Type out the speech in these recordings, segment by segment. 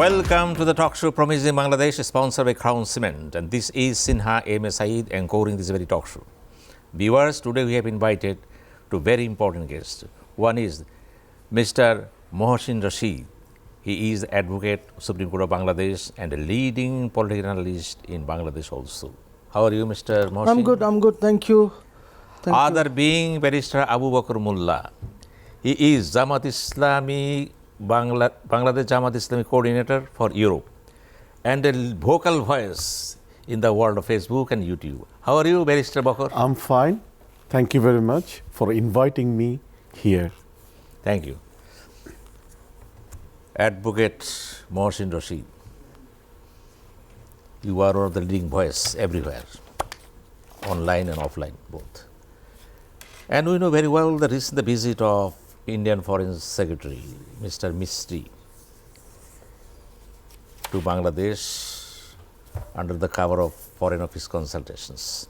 Welcome to the talk show Promising Bangladesh, sponsored by Crown Cement. And this is Sinha M. Sayeed anchoring this very talk show. Viewers, today we have invited two very important guests. One is Mr. Mohsen Rashid. He is advocate, Supreme Court of Bangladesh, and a leading political analyst in Bangladesh also. How are you, Mr. Mohsen? I'm good, thank you. Other being Barrister Abu Bakr Molla. He is Jamaat Islami, Bangladesh Jamaat Islami coordinator for Europe, and a vocal voice in the world of Facebook and YouTube. How are you, Barrister Bakr? I'm fine. Thank you very much for inviting me here. Thank you. Advocate Mohsen Rashid, you are one of the leading voice everywhere, online and offline both. And we know very well the recent visit of Indian Foreign Secretary, Mr. Mistry, to Bangladesh under the cover of Foreign Office consultations.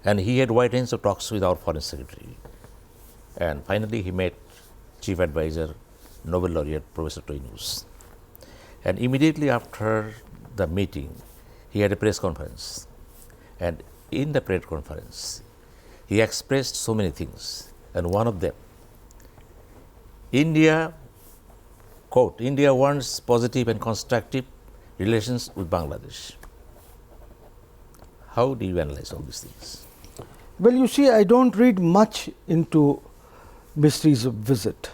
And he had wide range of talks with our Foreign Secretary. And finally, he met Chief Advisor, Nobel laureate Professor Toynus. And immediately after the meeting, he had a press conference. And in the press conference, he expressed so many things. And one of them, India, quote, India wants positive and constructive relations with Bangladesh. How do you analyze all these things? Well, you see, I don't read much into Mistry's visit.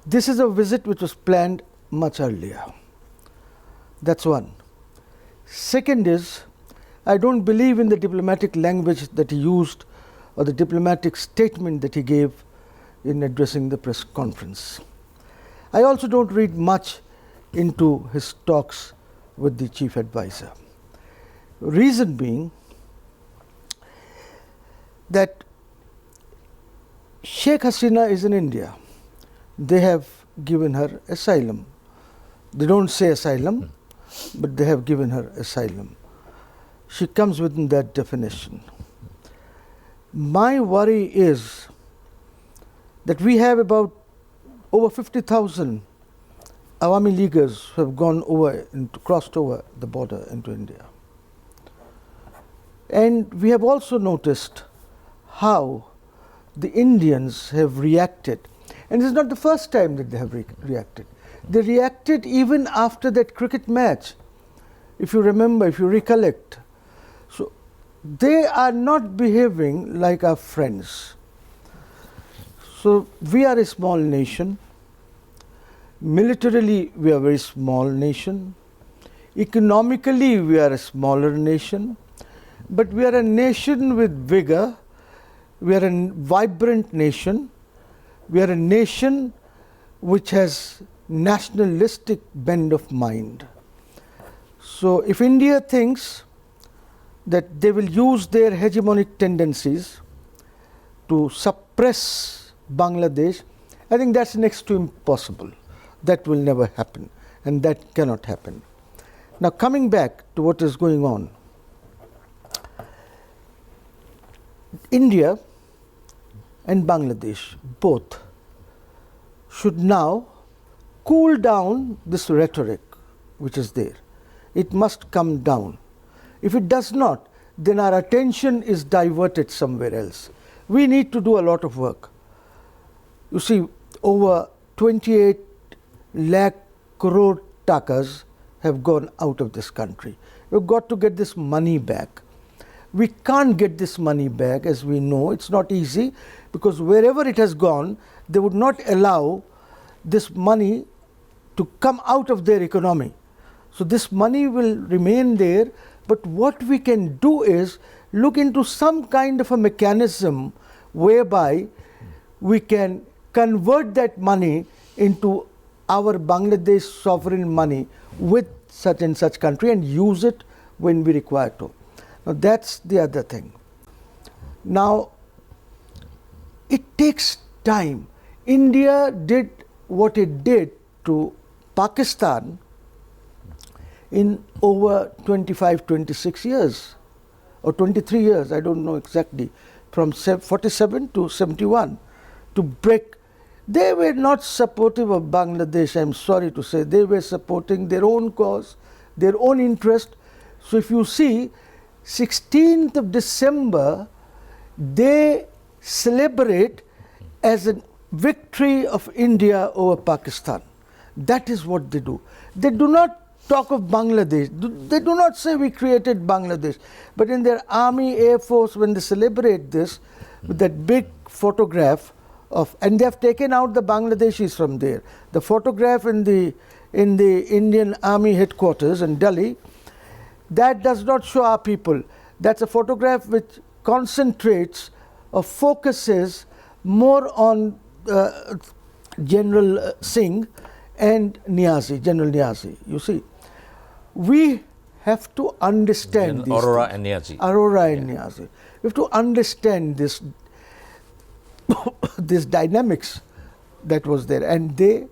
This is a visit which was planned much earlier. That's one. Second is, I don't believe in the diplomatic language that he used or the diplomatic statement that he gave in addressing the press conference. I also don't read much into his talks with the chief advisor. Reason being that Sheikh Hasina is in India. They have given her asylum. They don't say asylum, but they have given her asylum. She comes within that definition. My worry is that we have about over 50,000 Awami Leaguers who have gone over and crossed over the border into India. And we have also noticed how the Indians have reacted. And this is not the first time that they have reacted. They reacted even after that cricket match, if you remember, if you recollect. So they are not behaving like our friends. So we are a small nation. Militarily, we are a very small nation. Economically, we are a smaller nation. But we are a nation with vigor. We are a vibrant nation. We are a nation which has nationalistic bend of mind. So if India thinks that they will use their hegemonic tendencies to suppress Bangladesh, I think that's next to impossible. That will never happen, and that cannot happen. Now, coming back to what is going on, India and Bangladesh both should now cool down this rhetoric which is there. It must come down. If it does not, then our attention is diverted somewhere else. We need to do a lot of work. You see, over 28 lakh crore takas have gone out of this country. We've got to get this money back. We can't get this money back, as we know. It's not easy, because wherever it has gone, they would not allow this money to come out of their economy. So this money will remain there, but what we can do is look into some kind of a mechanism whereby we can convert that money into our Bangladesh sovereign money with such and such country and use it when we require to. Now that's the other thing. Now, it takes time. India did what it did to Pakistan in over 25, 26 years or 23 years, I don't know exactly, from 47 to 71, to break They were not supportive of Bangladesh, I'm sorry to say. They were supporting their own cause, their own interest. So if you see, 16th of December, they celebrate as a victory of India over Pakistan. That is what they do. They do not talk of Bangladesh. They do not say we created Bangladesh. But in their army, air force, when they celebrate this, with that big photograph of, and they have taken out the Bangladeshis from there. The photograph in the Indian Army headquarters in Delhi, that does not show our people. That's a photograph which concentrates or focuses more on General Singh and Niazi, General Niazi. You see, we have to understand these Aurora things. and Niazi. Aurora and Niazi. We have to understand this this dynamics that was there, and they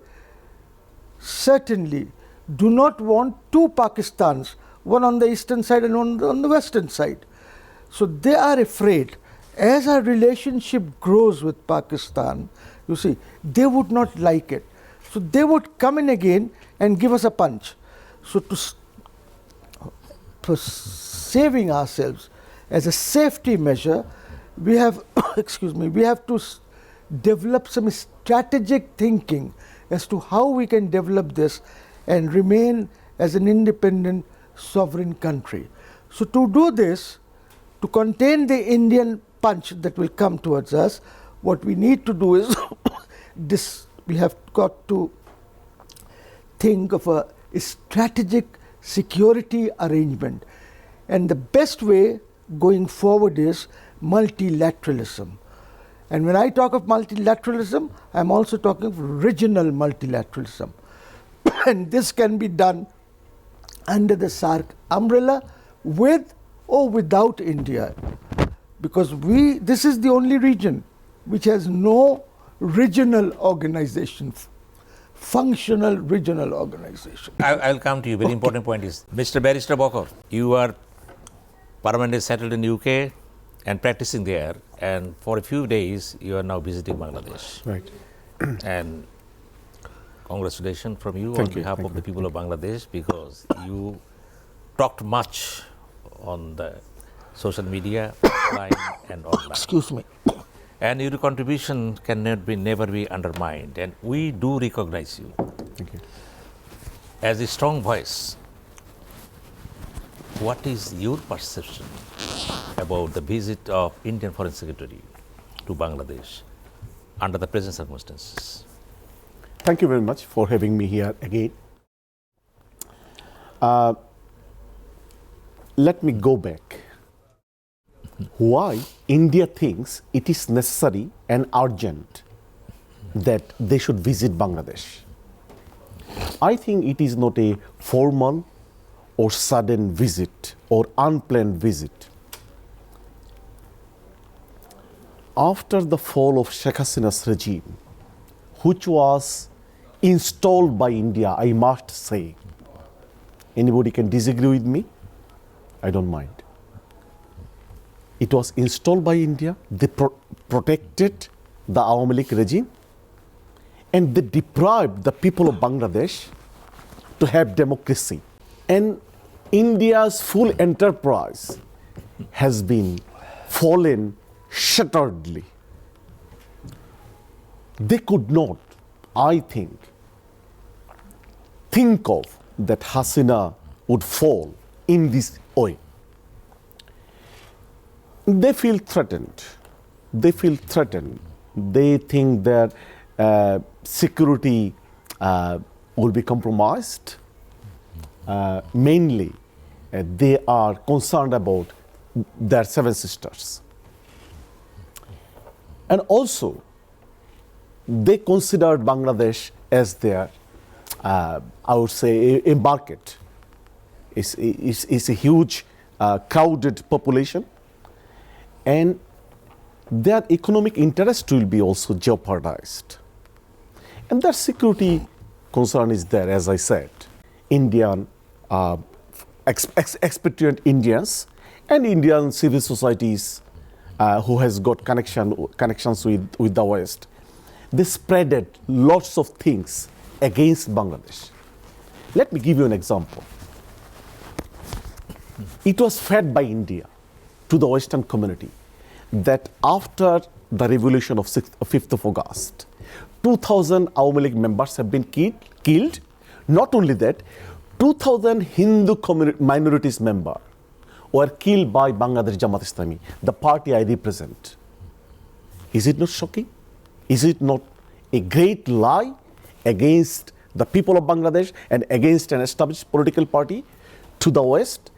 certainly do not want two Pakistans, one on the eastern side and one on the western side. So they are afraid, as our relationship grows with Pakistan, you see, they would not like it. So they would come in again and give us a punch. So for saving ourselves as a safety measure, we have, excuse me, we have to develop some strategic thinking as to how we can develop this and remain as an independent sovereign country. So to do this, to contain the Indian punch that will come towards us, what we need to do is this, we have got to think of a strategic security arrangement. And the best way going forward is multilateralism. And when I talk of multilateralism, I'm also talking of regional multilateralism. And this can be done under the SAARC umbrella, with or without India. Because this is the only region which has no regional organization, functional regional organization. I'll come to you. Very important point is, Mr. Barrister Bokor, you are permanently settled in UK and practicing there, and for a few days you are now visiting Bangladesh. Right. And congratulations from you Thank on you, behalf thank of the you, people of Bangladesh, because you talked much on the social media, offline and online. Excuse me. And your contribution never be undermined, and we do recognize you Thank you. as a strong voice. What is your perception about the visit of Indian Foreign Secretary to Bangladesh under the present circumstances? Thank you very much for having me here again. Let me go back. Why India thinks it is necessary and urgent that they should visit Bangladesh. I think it is not a formal or sudden visit or unplanned visit. After the fall of Sheikh Hasina's regime, which was installed by India, I must say, anybody can disagree with me, I don't mind. It was installed by India, they protected the Awami League regime, and they deprived the people of Bangladesh to have democracy. And India's full enterprise has been fallen shatteredly. They could not, I think of that Hasina would fall in this way. They feel threatened. They feel threatened. They think their security will be compromised. Mainly, they are concerned about their seven sisters. And also, they considered Bangladesh as their, I would say, a market. It's a huge, crowded population. And their economic interest will be also jeopardized. And their security concern is there, as I said. Indian, expatriate Indians and Indian civil societies who has got connections with the West. they spreaded lots of things against Bangladesh. Let me give you an example. It was fed by India to the Western community that after the revolution of 5th of August, 2,000 Awami League members have been killed. Not only that, 2,000 Hindu minorities members were killed by Bangladesh Jamaat Islami, the party I represent. Is it not shocking? Is it not a great lie against the people of Bangladesh and against an established political party to the West?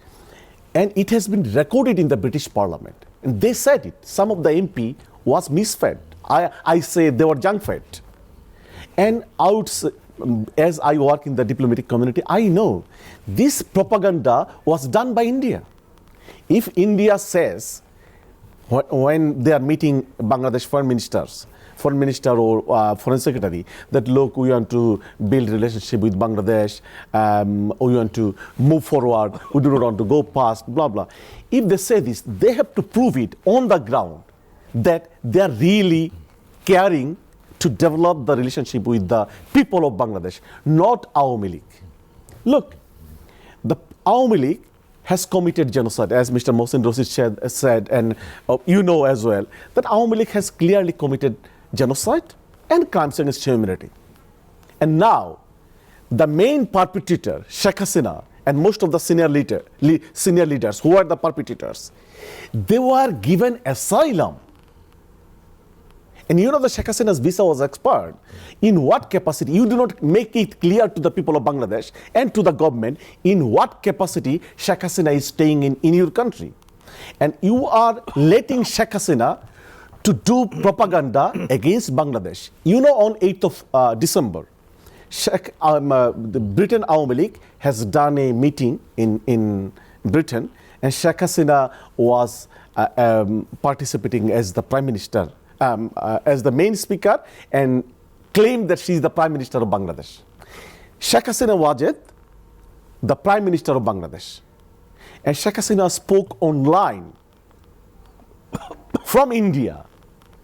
And it has been recorded in the British Parliament. And they said it. Some of the MP was misfed. I say they were junk-fed. And as I work in the diplomatic community, I know this propaganda was done by India. If India says, when they are meeting Bangladesh foreign minister or foreign secretary, that look, we want to build relationship with Bangladesh, we want to move forward, we do not want to go past, blah, blah. If they say this, they have to prove it on the ground that they are really caring to develop the relationship with the people of Bangladesh, not Awami League. Look, the Awami League has committed genocide, as Mr. Mohsen Rashid said, and you know as well, that Awami League has clearly committed genocide and crimes against humanity. And now, the main perpetrator, Sheikh Hasina, and most of the senior leaders who are the perpetrators, they were given asylum. And you know the Sheikh Hasina's visa was expired. In what capacity? You do not make it clear to the people of Bangladesh and to the government in what capacity Sheikh Hasina is staying in your country. And you are letting Sheikh Hasina to do propaganda against Bangladesh. You know, on 8th of December, the Britain Awami League has done a meeting in Britain, and Sheikh Hasina was participating as the Prime Minister, as the main speaker, and claimed that she is the Prime Minister of Bangladesh. Sheikh Hasina was the Prime Minister of Bangladesh. And Sheikh Hasina spoke online from India,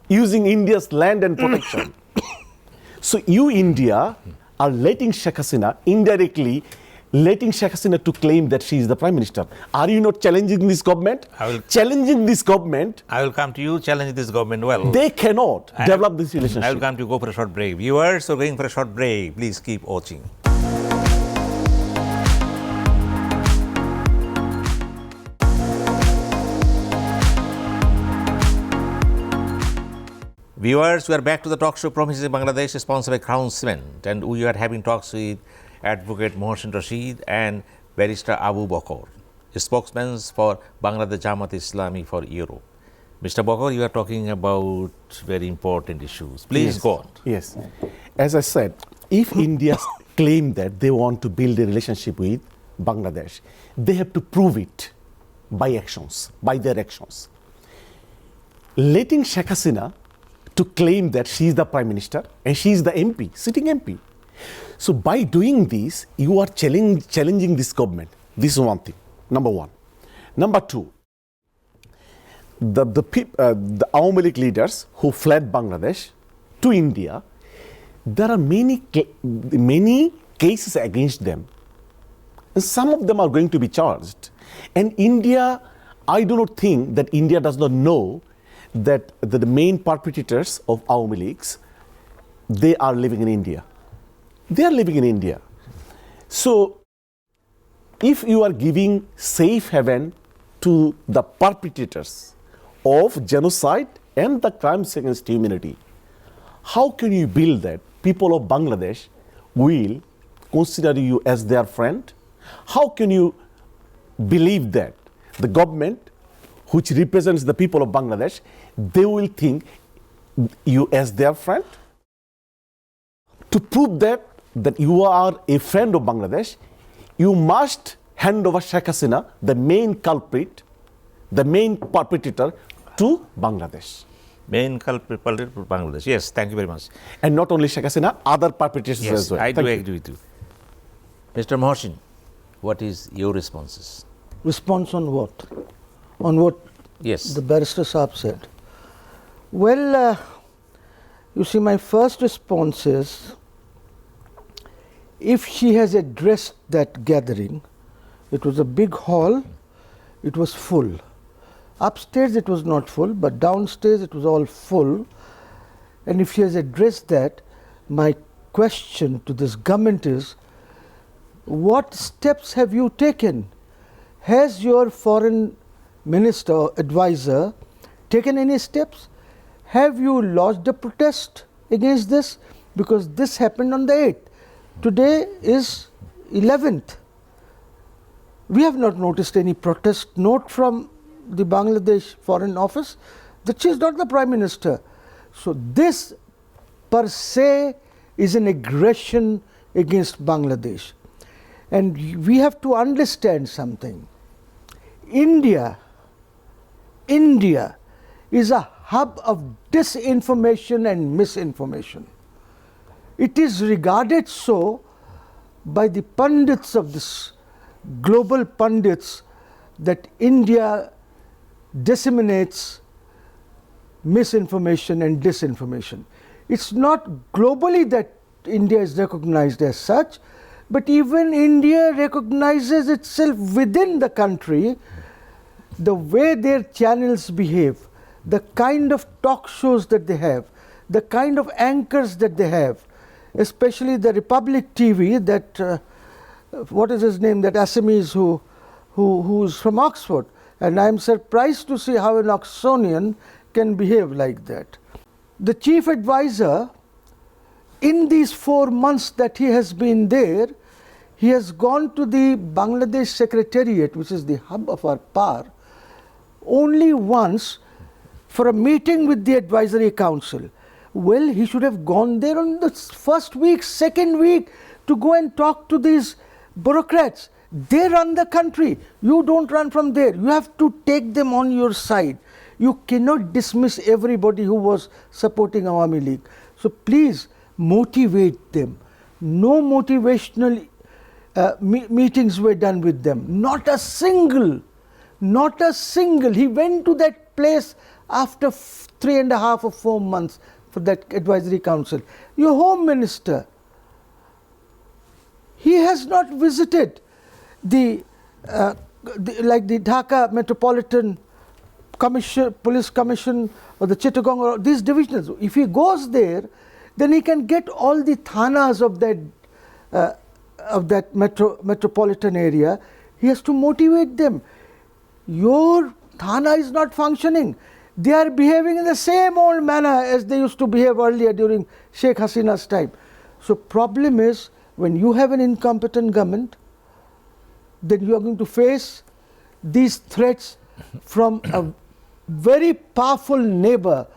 using India's land and protection. So you, India, are letting Sheikh Hasina, indirectly letting Sheikh Hasina to claim that she is the Prime Minister. Are you not challenging this government? Challenging this government. I will come to you, challenge this government well. They cannot develop this relationship. I will come to you, go for a short break. Viewers are going for a short break. Please keep watching. Viewers, we are back to the talk show Promises in Bangladesh, sponsored by Crown Cement, and we are having talks with Advocate Mohsen Rashid and Barrister Abu Bakr, spokesmen for Bangladesh Jamaat Islami for Europe. Mr. Bakr, you are talking about very important issues. Please go on. Yes. As I said, if India claim that they want to build a relationship with Bangladesh, they have to prove it by actions, by their actions. Letting Sheikh Hasina to claim that she is the Prime Minister and she is the MP, sitting MP. So by doing this, you are challenging this government. This is one thing, number one. Number two, the Awami League leaders who fled Bangladesh to India, there are many cases against them. And some of them are going to be charged. And India, I do not think that India does not know that the main perpetrators of Awami Leagues, they are living in India. They are living in India. So, if you are giving safe haven to the perpetrators of genocide and the crimes against humanity, how can you build that people of Bangladesh will consider you as their friend? How can you believe that the government, which represents the people of Bangladesh, they will think you as their friend? To prove that you are a friend of Bangladesh, you must hand over Sheikh Hasina, the main culprit, the main perpetrator, to Bangladesh. Main culprit for Bangladesh. Yes, thank you very much. And not only Sheikh Hasina, other perpetrators yes, as well. I do agree with you. Mr. Mohsen, what is your responses? Response on what? On what yes. the Barrister Saab said. Well, You see, my first response is, if she has addressed that gathering, it was a big hall, it was full. Upstairs it was not full, but downstairs it was all full. And if she has addressed that, my question to this government is, what steps have you taken? Has your foreign minister or advisor taken any steps? Have you lodged a protest against this? Because this happened on the 8th. Today is 11th. We have not noticed any protest note from the Bangladesh Foreign Office that she is not the Prime Minister. So this per se is an aggression against Bangladesh. And we have to understand something. India is a hub of disinformation and misinformation. It is regarded so by the pundits of this, global pundits, that India disseminates misinformation and disinformation. It's not globally that India is recognized as such, but even India recognizes itself within the country, the way their channels behave, the kind of talk shows that they have, the kind of anchors that they have, especially the Republic TV, that what is his name, that Assamese who's from Oxford. And I'm surprised to see how an Oxonian can behave like that. The chief advisor, in these 4 months that he has been there, he has gone to the Bangladesh Secretariat, which is the hub of our power, only once for a meeting with the advisory council. Well, he should have gone there on the first week, second week, to go and talk to these bureaucrats. They run the country. You don't run from there. You have to take them on your side. You cannot dismiss everybody who was supporting Awami League. So please motivate them. No motivational meetings were done with them. Not a single. Not a single. He went to that place after 3.5 or 4 months for that advisory council. Your Home Minister, he has not visited the Dhaka Metropolitan Commission, Police Commission, or the Chittagong, or these divisions. If he goes there, then he can get all the thanas of that metropolitan area. He has to motivate them. Your thana is not functioning. They are behaving in the same old manner as they used to behave earlier during Sheikh Hasina's time. So problem is, when you have an incompetent government, then you are going to face these threats from a very powerful neighbor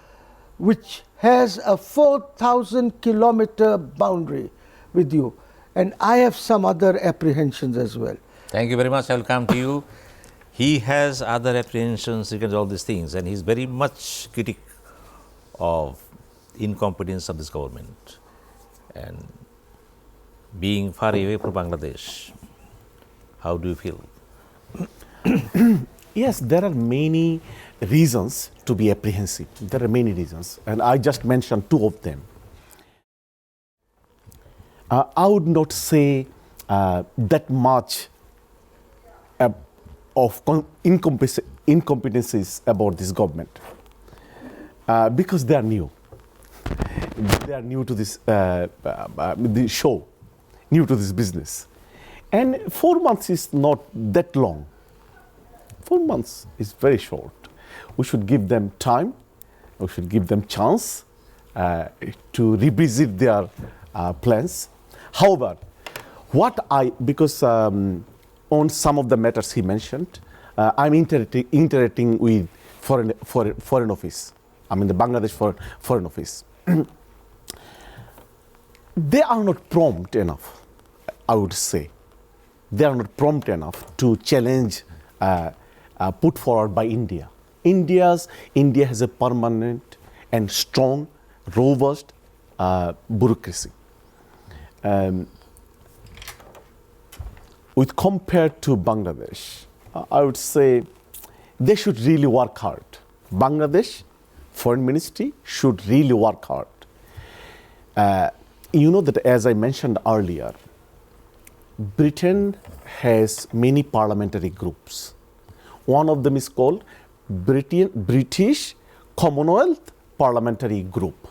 which has a 4,000-kilometer boundary with you. And I have some other apprehensions as well. Thank you very much. I will come to you. He has other apprehensions against all these things, and he's very much critic of incompetence of this government and being far away from Bangladesh. How do you feel? Yes, there are many reasons to be apprehensive. There are many reasons, and I just mentioned 2 of them. I would not say that much of incompetencies about this government because they are new. They are new to this the show, new to this business. And 4 months is not that long. 4 months is very short. We should give them time. We should give them chance to revisit their plans. However, because on some of the matters he mentioned, I'm interacting with foreign office. I mean the Bangladesh foreign office. They are not prompt enough, I would say. They are not prompt enough to challenge put forward by India. India has a permanent and strong, robust bureaucracy. With compared to Bangladesh, I would say they should really work hard. Bangladesh Foreign Ministry should really work hard You know that, as I mentioned earlier, Britain has many parliamentary groups. One of them is called British Commonwealth Parliamentary Group.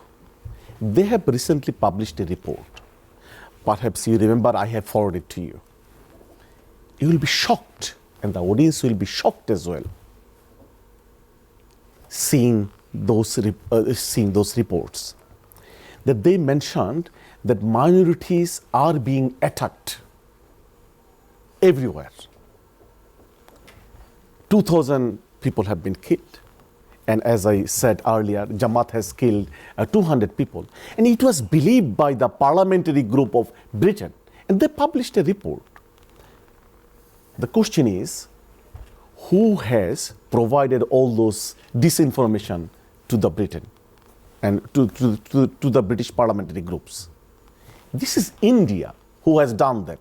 They have recently published a report. Perhaps you remember, I have forwarded to you. You will be shocked, and the audience will be shocked as well, seeing those reports, that they mentioned that minorities are being attacked everywhere. 2,000 people have been killed. And as I said earlier, Jamaat has killed 200 people. And it was believed by the parliamentary group of Britain. And they published a report. The question is, who has provided all those disinformation to the Britain and to the British parliamentary groups? This is India who has done that.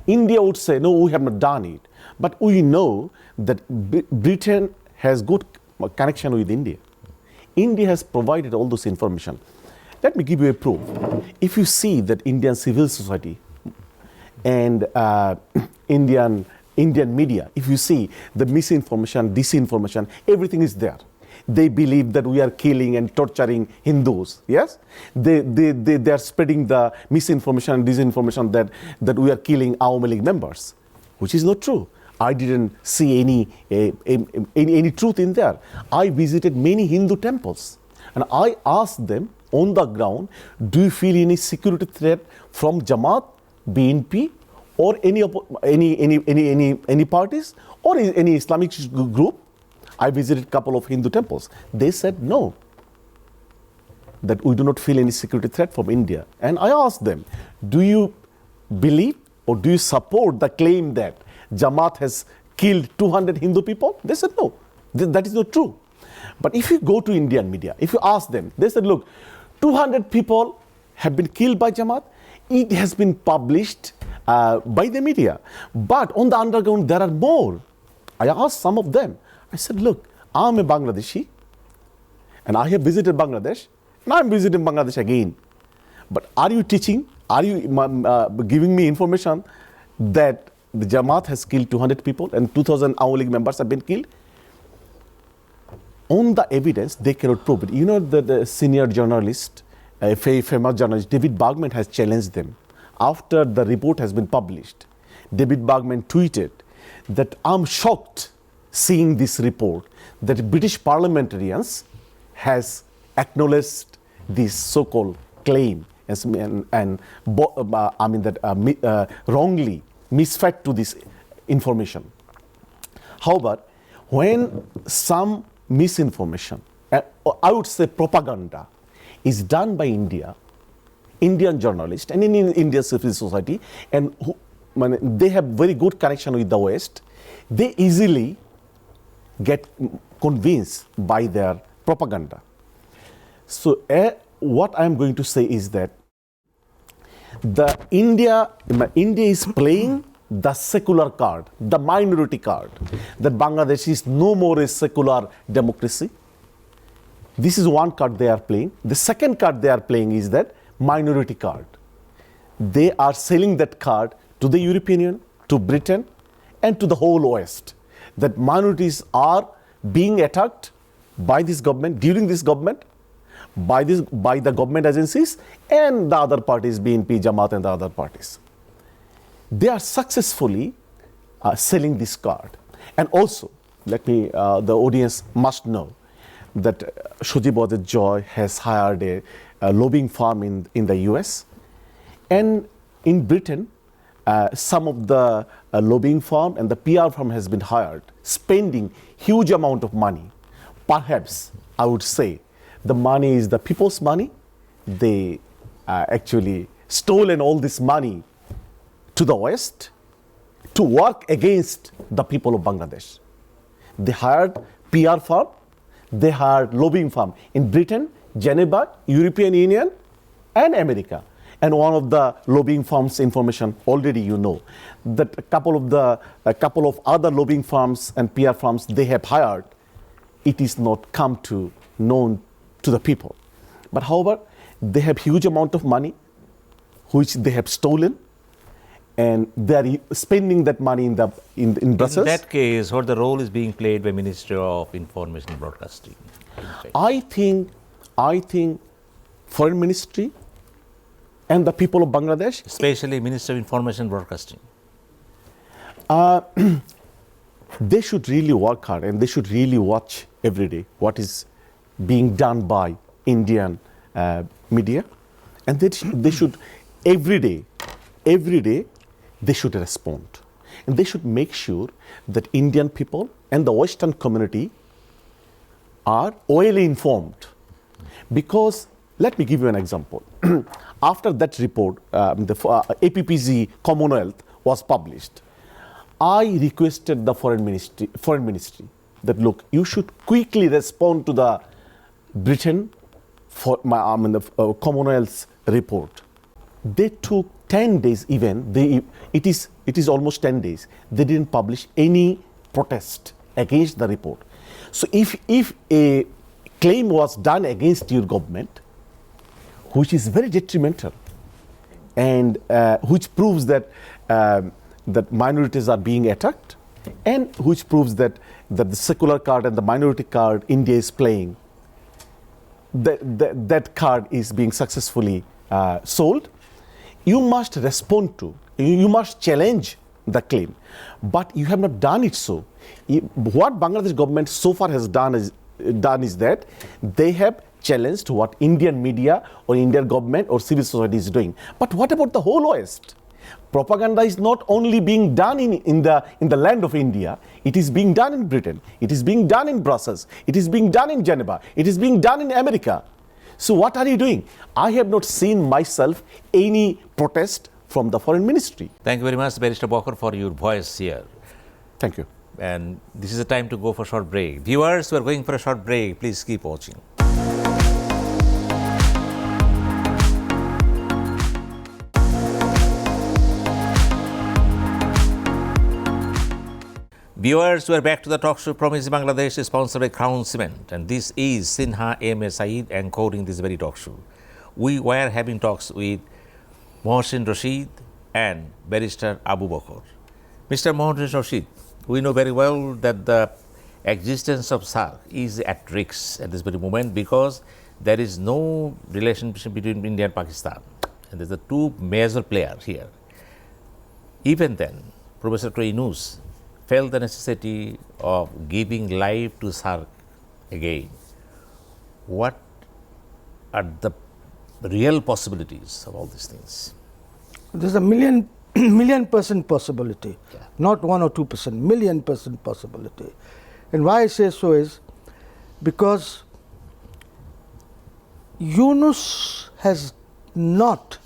India would say, no, we have not done it. But we know that Britain has good connection with India. India has provided all this information. Let me give you a proof. If you see that Indian civil society and Indian media, if you see the misinformation, disinformation, everything is there. They believe that we are killing and torturing Hindus. Yes, they are spreading the misinformation and disinformation that we are killing Awami League members, which is not true. I didn't see any truth in there. I visited many Hindu temples, and I asked them on the ground, do you feel any security threat from Jamaat, BNP, or any parties, or any Islamic group? I visited a couple of Hindu temples. They said no, that we do not feel any security threat from India. And I asked them, do you believe or do you support the claim that Jamaat has killed 200 Hindu people? They said no, that is not true. But if you go to Indian media, if you ask them, they said, look, 200 people have been killed by Jamaat. It has been published by the media. But on the underground, there are more. I asked some of them. I said, look, I'm a Bangladeshi, and I have visited Bangladesh, and I'm visiting Bangladesh again. But are you teaching, are you giving me information that the Jamaat has killed 200 people and 2,000 Awami League members have been killed? On the evidence, they cannot prove it. You know, the senior journalist, a famous journalist, David Bergman, has challenged them. After the report has been published, David Bergman tweeted that I'm shocked seeing this report, that British parliamentarians has acknowledged this so-called claim and wrongly misfed to this information. However, when some misinformation, I would say propaganda, is done by Indian journalists and in Indian civil society, and they have very good connection with the West, they easily get convinced by their propaganda. So what I'm going to say is that India is playing the secular card, the minority card, that Bangladesh is no more a secular democracy. This is one card they are playing. The second card they are playing is that minority card. They are selling that card to the European Union, to Britain, and to the whole West, that minorities are being attacked by this government, during this government, by the government agencies and the other parties, BNP, Jamaat, and the other parties. They are successfully selling this card. And also, the audience must know that Shojib Joy has hired a lobbying firm in the US, and in Britain, some of the lobbying firm and the PR firm has been hired, spending huge amount of money. Perhaps, I would say, the money is the people's money. They actually stolen all this money to the West to work against the people of Bangladesh. They hired PR firm, they hired lobbying firm in Britain, Geneva, European Union, and America. And one of the lobbying firms' information already you know, that a couple of other lobbying firms and PR firms they have hired, it is not come to known to the people. But however, They have huge amount of money, which they have stolen, and they are spending that money in Brussels. In that case, what the role is being played by Ministry of Information and Broadcasting? I think Foreign Ministry and the people of Bangladesh, Especially Ministry of Information and Broadcasting. they should really work hard and they should really watch every day what is being done by Indian media, and they should every day they should respond, and they should make sure that Indian people and the Western community are well informed. Because let me give you an example. After that report, the APPZ Commonwealth was published, I requested the foreign ministry that, look, you should quickly respond to the Britain the Commonwealth's report. They took 10 days even. It is almost 10 days. They didn't publish any protest against the report. So if a claim was done against your government, which is very detrimental, and which proves that that minorities are being attacked, and which proves that the secular card and the minority card India is playing, that card is being successfully sold, you must respond to, you must challenge the claim. But you have not done it so. What Bangladesh government so far has done is that they have challenged what Indian media or Indian government or civil society is doing. But what about the whole West? Propaganda is not only being done in the land of India, it is being done in Britain, it is being done in Brussels, it is being done in Geneva, it is being done in America. So what are you doing? I have not seen myself any protest from the foreign ministry. Thank you very much, Barrister Bakar, for your voice here. Thank you. And this is the time to go for a short break. Viewers who are going for a short break, please keep watching. Viewers, we are back to the talk show Promising Bangladesh, sponsored by Crown Cement, and this is Sinha M. Sayeed anchoring this very talk show. We were having talks with Mohsen Rashid and Barrister Abu Bakr. Mr. Mohsen Rashid, we know very well that the existence of SARC is at risk at this very moment because there is no relationship between India and Pakistan, and there's the two major players here. Even then, Professor Dr. Yunus felt the necessity of giving life to SARC again. What are the real possibilities of all these things? There's a million percent possibility, not 1 or 2%, million percent possibility. And why I say so is because Yunus has not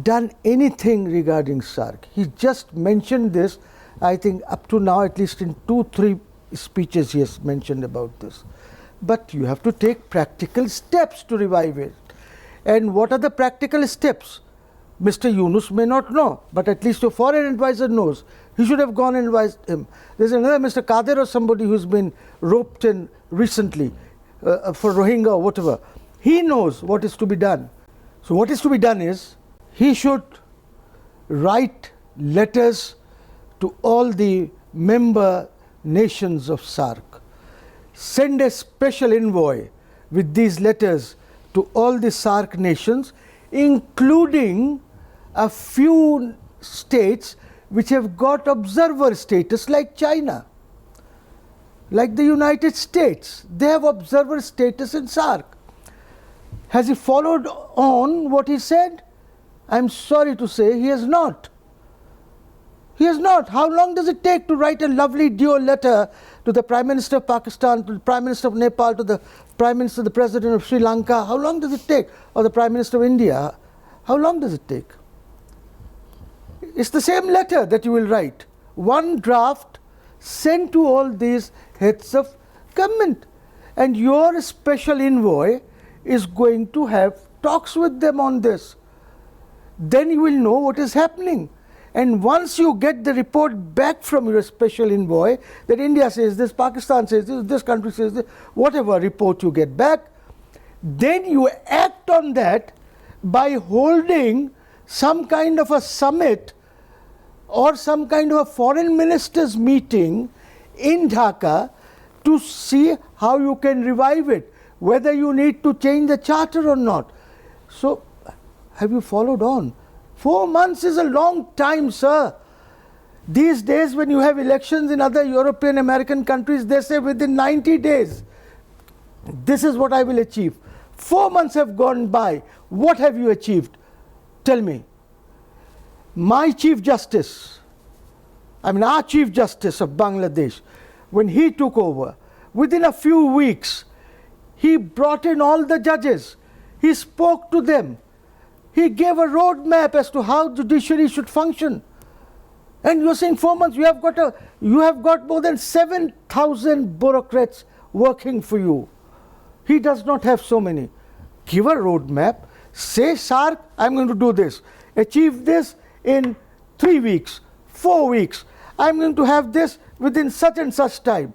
done anything regarding SARC. He just mentioned this, I think up to now, at least in 2-3 speeches he has mentioned about this. But you have to take practical steps to revive it. And what are the practical steps? Mr. Yunus may not know, but at least a foreign advisor knows. He should have gone and advised him. There's another Mr. Kader or somebody who's been roped in recently for Rohingya or whatever. He knows what is to be done. So what is to be done is, he should write letters to all the member nations of SARC. Send a special envoy with these letters to all the SARC nations, including a few states which have got observer status, like China, like the United States. They have observer status in SARC. Has he followed on what he said? I'm sorry to say he has not. He has not. How long does it take to write a lovely dual letter to the Prime Minister of Pakistan, to the Prime Minister of Nepal, to the Prime Minister, the President of Sri Lanka? How long does it take? Or the Prime Minister of India? How long does it take? It's the same letter that you will write. One draft sent to all these heads of government. And your special envoy is going to have talks with them on this. Then you will know what is happening. And once you get the report back from your special envoy that India says this, Pakistan says this, this country says this, whatever report you get back, then you act on that by holding some kind of a summit or some kind of a foreign ministers meeting in Dhaka to see how you can revive it, whether you need to change the charter or not. So, have you followed on? 4 months is a long time, sir. These days when you have elections in other European American countries, they say within 90 days, this is what I will achieve. 4 months have gone by. What have you achieved? Tell me. My Chief Justice, our Chief Justice of Bangladesh, when he took over, within a few weeks, he brought in all the judges. He spoke to them. He gave a roadmap as to how judiciary should function. And you're saying 4 months, you have got more than 7,000 bureaucrats working for you. He does not have so many. Give a roadmap. Say, SARC, I'm going to do this. Achieve this in 3 weeks, 4 weeks. I'm going to have this within such and such time.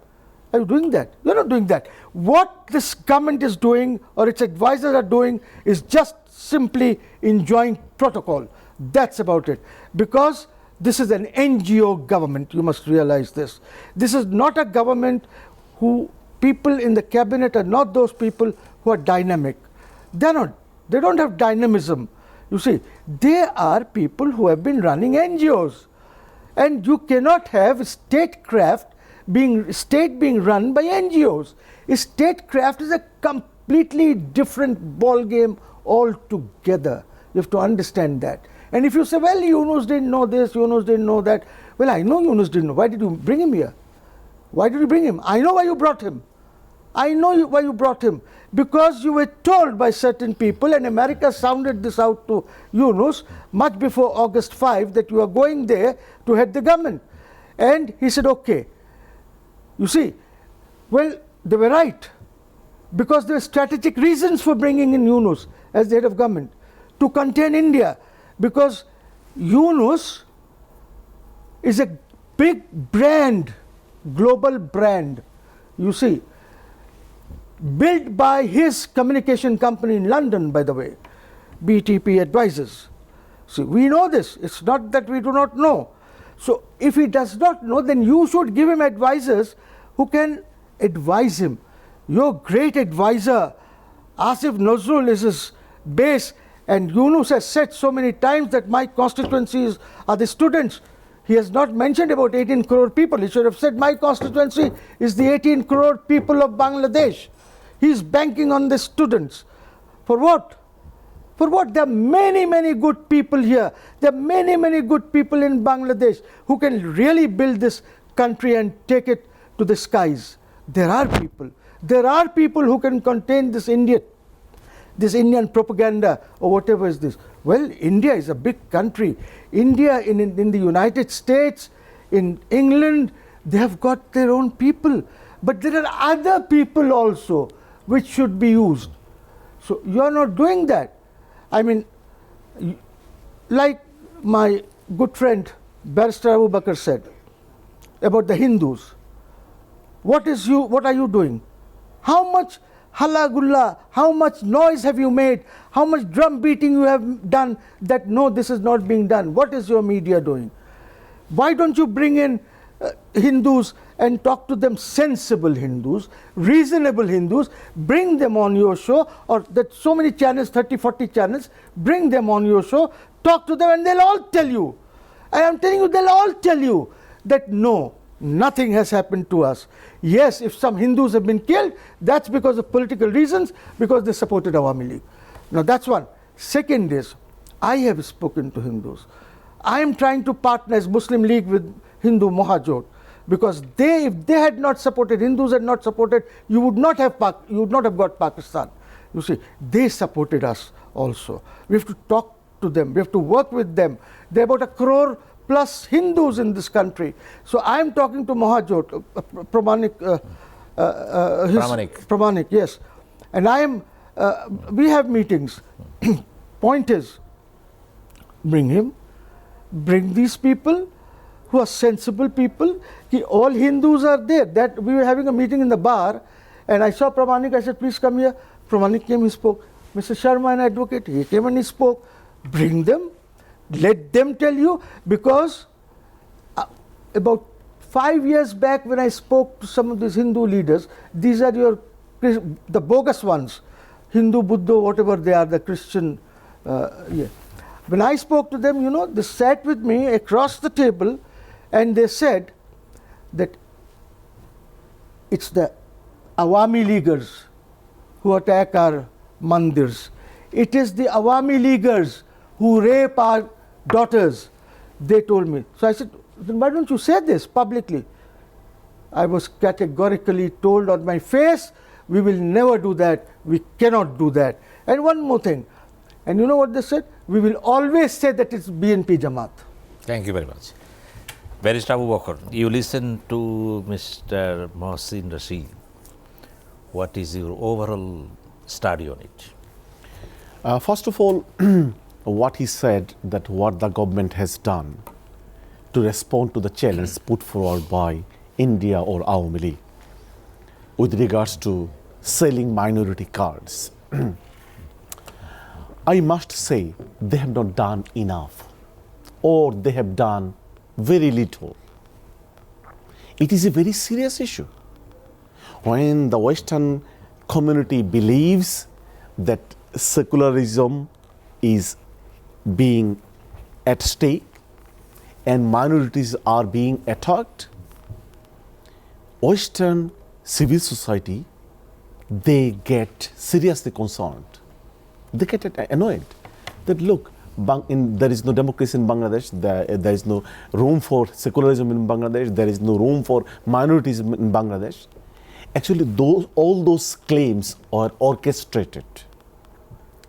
Are you doing that? You're not doing that. What this government is doing or its advisors are doing is just simply enjoying protocol. That's about it. Because this is an NGO government, you must realize this. This is not a government who people in the cabinet are not those people who are dynamic. They're not. They don't have dynamism. You see, they are people who have been running NGOs. And you cannot have statecraft being run by NGOs. Statecraft is a completely different ball game altogether. You have to understand that. And if you say, well, Yunus didn't know this, Yunus didn't know that. Well, I know Yunus didn't know. Why did you bring him here? Why did you bring him? I know why you brought him. I know why you brought him. Because you were told by certain people, and America sounded this out to Yunus much before August 5, that you are going there to head the government. And he said, okay. You see, well, they were right. Because there were strategic reasons for bringing in Yunus as the head of government, to contain India. Because Yunus is a big brand, global brand, you see, built by his communication company in London, by the way, BTP Advisors. See, we know this. It's not that we do not know. So if he does not know, then you should give him advisors who can advise him. Your great advisor, Asif Nazrul, is his base. And Yunus has said so many times that my constituencies are the students. He has not mentioned about 18 crore people. He should have said my constituency is the 18 crore people of Bangladesh. He is banking on the students. For what? For what? There are many, many good people here. There are many, many good people in Bangladesh who can really build this country and take it to the skies. There are people. There are people who can contain this Indian propaganda or whatever is this. Well, India is a big country. India in the United States, in England, they have got their own people. But there are other people also which should be used. So you are not doing that. I mean, like my good friend Barrister Abu Bakr said about the Hindus. What are you doing? How much halla gulla, how much noise have you made? How much drum beating you have done that no, this is not being done? What is your media doing? Why don't you bring in Hindus and talk to them, sensible Hindus, reasonable Hindus, bring them on your show, or that so many channels, 30, 40 channels, bring them on your show, talk to them and they'll all tell you. I am telling you, they'll all tell you that no, nothing has happened to us. Yes, if some Hindus have been killed, that's because of political reasons, because they supported Awami League. Now that's one. Second is, I have spoken to Hindus. I am trying to partner as Muslim League with Hindu Mahajot, because if they had not supported, Hindus had not supported, you would not have got Pakistan. You see, they supported us also. We have to talk to them. We have to work with them. There are about 1 crore plus Hindus in this country. So I am talking to Mahajot, Pramanik, yes. And we have meetings. Point is, bring him, bring these people who are sensible people. All Hindus are there. That we were having a meeting in the bar, and I saw Pramanik. I said, please come here. Pramanik came, he spoke. Mr. Sharma, an advocate, he came and he spoke. Bring them, let them tell you, because about 5 years back when I spoke to some of these Hindu leaders, these are the bogus ones, Hindu, Buddha, whatever they are, the Christian. When I spoke to them, they sat with me across the table and they said that it's the Awami Leaguers who attack our mandirs. It is the Awami Leaguers who rape our daughters, they told me. So I said, then why don't you say this publicly? I was categorically told on my face, we will never do that, we cannot do that. And one more thing, and you know what they said? We will always say that it's BNP Jamaat. Thank you very much. Barrister Abu Bakr, you listen to Mr. Mohsen Rashid. What is your overall study on it? First of all, what he said, that what the government has done to respond to the challenge put forward by India or Awami League with regards to selling minority cards. I must say they have not done enough, or they have done very little. It is a very serious issue. When the Western community believes that secularism is being at stake and minorities are being attacked, Western civil society, they get seriously concerned. They get annoyed that, look, there is no democracy in Bangladesh, there is no room for secularism in Bangladesh, there is no room for minorities in Bangladesh. Actually, all those claims are orchestrated.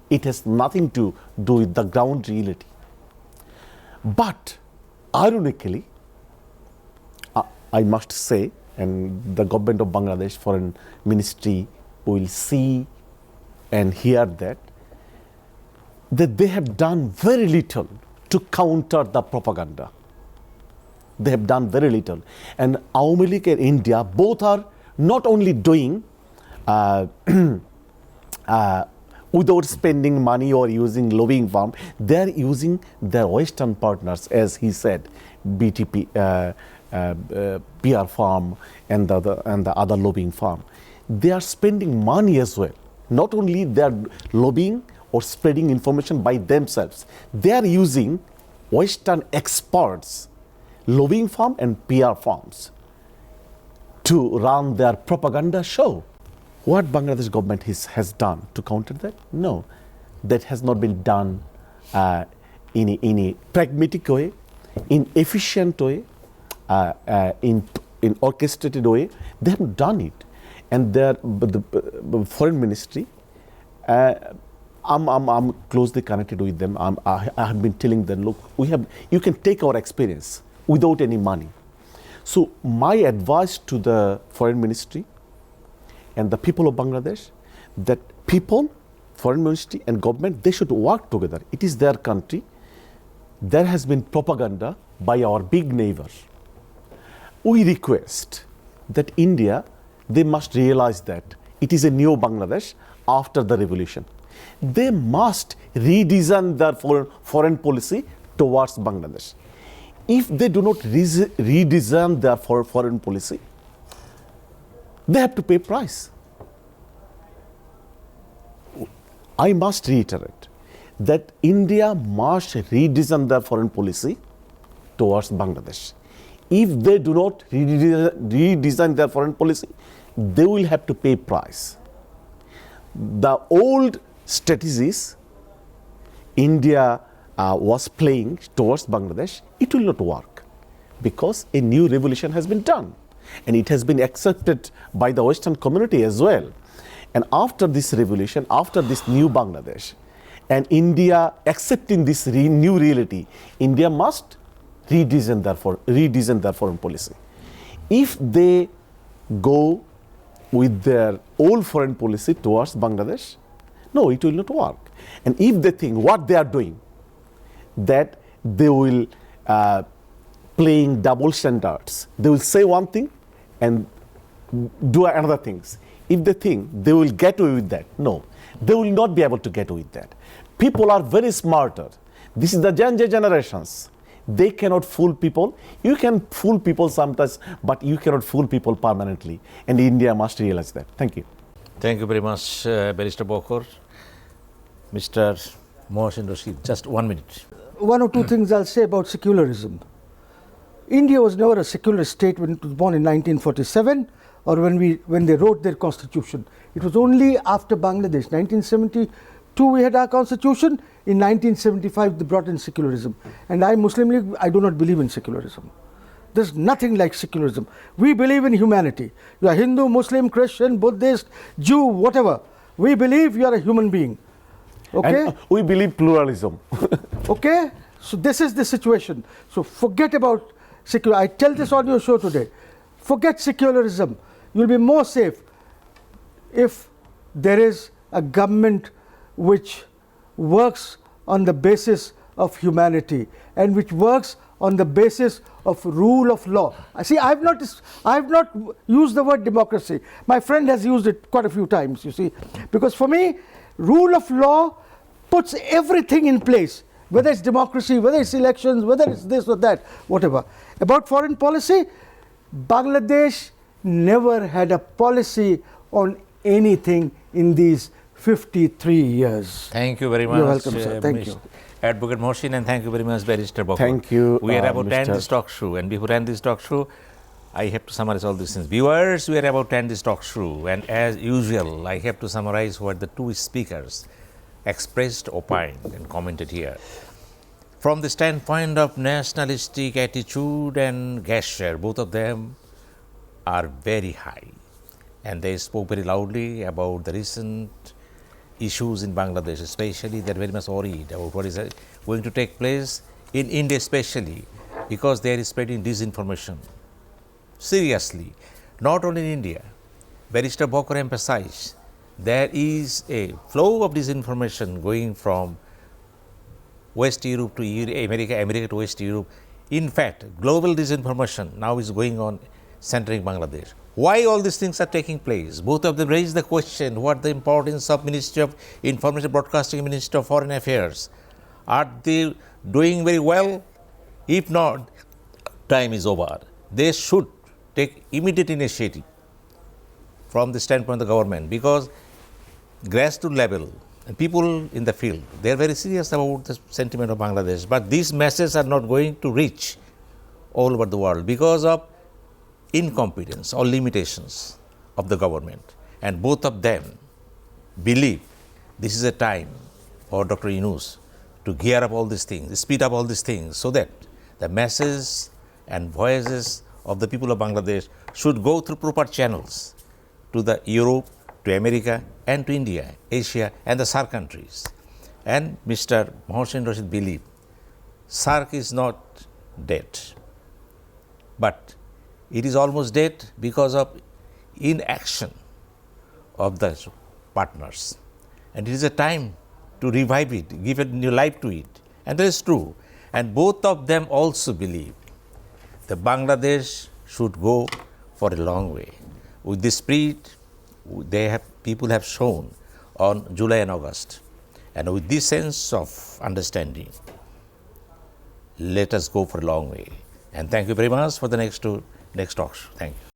It has nothing to do with the ground reality. But ironically, I must say, and the government of Bangladesh Foreign Ministry will see and hear that they have done very little to counter the propaganda. They have done very little. And Awami League and India both are not only doing without spending money or using lobbying firm, they are using their Western partners, as he said, BTP, PR firm and the other lobbying firm. They are spending money as well. Not only they are lobbying or spreading information by themselves, they are using Western experts, lobbying firm and PR firms to run their propaganda show. What Bangladesh government has done to counter that? No, that has not been done in a pragmatic way, in efficient way, in orchestrated way. They haven't done it, and the foreign ministry. I'm closely connected with them. I have been telling them, look, you can take our experience without any money. So my advice to the foreign ministry and the people of Bangladesh, that people, foreign ministry and government, they should work together. It is their country. There has been propaganda by our big neighbors. We request that India, they must realize that it is a new Bangladesh after the revolution. They must redesign their foreign policy towards Bangladesh. If they do not redesign their foreign policy, they have to pay price. I must reiterate that India must redesign their foreign policy towards Bangladesh. If they do not redesign their foreign policy, they will have to pay price. The old strategies India was playing towards Bangladesh, it will not work because a new revolution has been done and it has been accepted by the Western community as well. And after this revolution, after this new Bangladesh, and India accepting this new reality, India must redesign their foreign policy. If they go with their old foreign policy towards Bangladesh, no, it will not work. And if they think what they are doing, that they will playing double standards, they will say one thing and do another things. if they think they will get away with that, no, they will not be able to get away with that. People are very smarter. This is the Gen Z generations. They cannot fool people. You can fool people sometimes, but you cannot fool people permanently. And India must realize that. Thank you. Thank you very much, Barrister Bokor. Mr. Mohsen Rashid, just 1 minute. One or two things I'll say about secularism. India was never a secular state when it was born in 1947 or when they wrote their constitution. It was only after Bangladesh, 1972 we had our constitution, in 1975 they brought in secularism. And I, Muslim League, I do not believe in secularism. There's nothing like secularism. We believe in humanity. You are Hindu, Muslim, Christian, Buddhist, Jew, whatever. We believe you are a human being. Okay? And we believe pluralism. Okay? So this is the situation. So forget about secular. I tell this on your show today. Forget secularism. You'll be more safe if there is a government which works on the basis of humanity and which works on the basis of rule of law. See, I have not used the word democracy. My friend has used it quite a few times, you see. Because for me, rule of law puts everything in place, whether it's democracy, whether it's elections, whether it's this or that, whatever. About foreign policy, Bangladesh never had a policy on anything in these 53 years. Thank you very much. You're welcome, sir. Thank you. Advocate Mohsen, and thank you very much, Barrister Bokor. Thank you, We are about to end Mr. this talk show, and before I end this talk show, I have to summarize all these things. Viewers, we are about to end this talk show, and as usual, I have to summarize what the two speakers expressed, opined, and commented here. From the standpoint of nationalistic attitude and gesture, both of them are very high, and they spoke very loudly about the recent issues in Bangladesh, especially they are very much worried about what is going to take place in India, especially because they are spreading disinformation. Seriously, not only in India, Barrister Bokor emphasized there is a flow of disinformation going from West Europe to America, America to West Europe. In fact, global disinformation now is going on centering Bangladesh. Why all these things are taking place? Both of them raise the question, what the importance of Ministry of Information Broadcasting, Ministry of Foreign Affairs? Are they doing very well? If not, time is over. They should take immediate initiative from the standpoint of the government, because grassroots level and people in the field, they are very serious about the sentiment of Bangladesh, but these messages are not going to reach all over the world because of incompetence or limitations of the government. And both of them believe this is a time for Dr. Yunus to gear up all these things, speed up all these things, so that the messages and voices of the people of Bangladesh should go through proper channels to the Europe, to America, and to India, Asia, and the SAARC countries. And Mr. Mohsen Rashid believe SAARC is not dead, but it is almost dead because of inaction of the partners. And it is a time to revive it, give a new life to it. And that is true. And both of them also believe that Bangladesh should go for a long way. With the spirit people have shown on July and August. And with this sense of understanding, let us go for a long way. And thank you very much for the next talk show. Thank you.